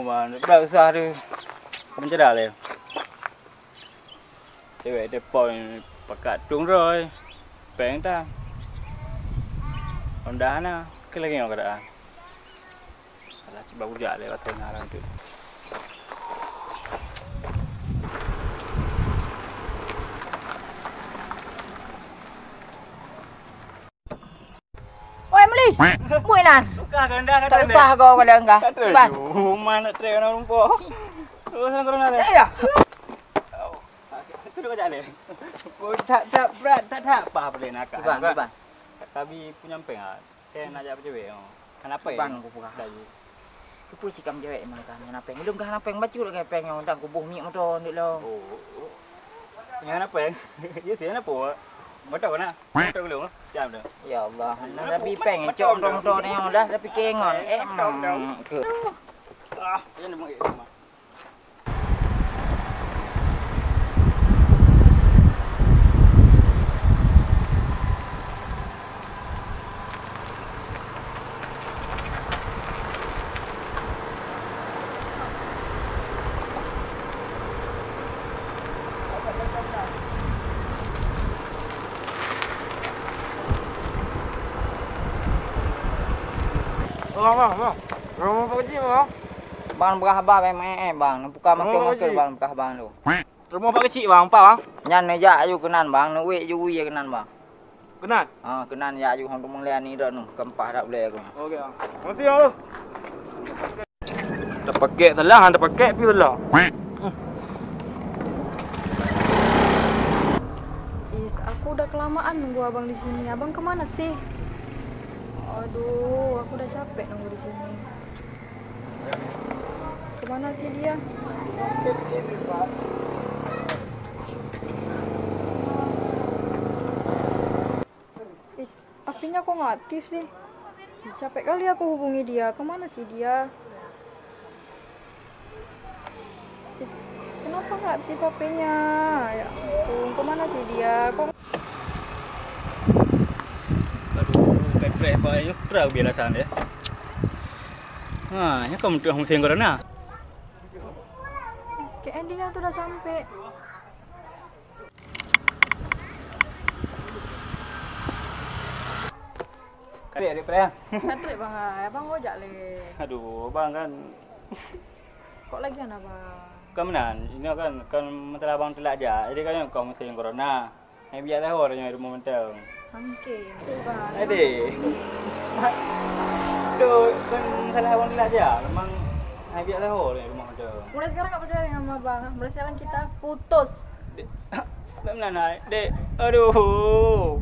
mà đợi ra đi không chết đà liền thì vậy để bồi bạc cả trúng rồi bén ta còn đá nó cái lagi nggak ada alah bagus ya lewat tengah itu ôi Emily mui nan tak usah kau kalau enggak Iban mana trek orang po terus orang ada ya itu juga ada tak berat tak apa boleh nak Iban tapi punya pengat kayak nak apa cewek kenapa ya Iban aku buka Kupu cikam cewek emang kan kenapa belum kan apa yang baca lu kayak pengen undang kubuh minyak motor ndik lo yang apa ya dia sih apa motor mana motor belum jam dah ya Allah tapi pengen cok motor ni yang dah tapi kengon ke jangan mau Bang. Rumah Pak Kecil, Bang. Bang bekah abah bang buka makan bang bekah bang tu. rumah Pak Kecil bang, apa bang? Nyan meja aju kenan bang, nu wek ju ya kenan bang. Kenal? Kenan ya aju hang tumang lian ni dah nu, kempah dak boleh aku. Okey bang. Masih ya. Tak pakai telah, tak pakai pi telah. Aku udah kelamaan nunggu abang di sini. Abang kemana sih? Aduh, aku udah capek nunggu di sini. Kemana sih dia? Apinya kok nggak aktif sih? Capek kali aku hubungi dia. Kemana sih dia? Kenapa nggak aktif HP-nya? Ya ampun, kemana sih dia? Kok Kayak banyak perahu biasa ya. Nya kamu tuh hong corona. kayak endingnya tuh udah sampai. Kali adik prea. Katrik bang, abang ngojak le. Aduh, bang kan. Kok lagi anak bang? Kemenan, ini kan mentera bang telak aja. Jadi kan kau mesti corona. Yang biar tahu orangnya di momentum. Angke, bang. Adik. Aduh, kan salah bang telak aja. Memang yang biar tahu orangnya di momentum. Mulai sekarang nggak percaya dengan abang. Mulai sekarang kita putus. Dek, mana naik? Dek, aduh.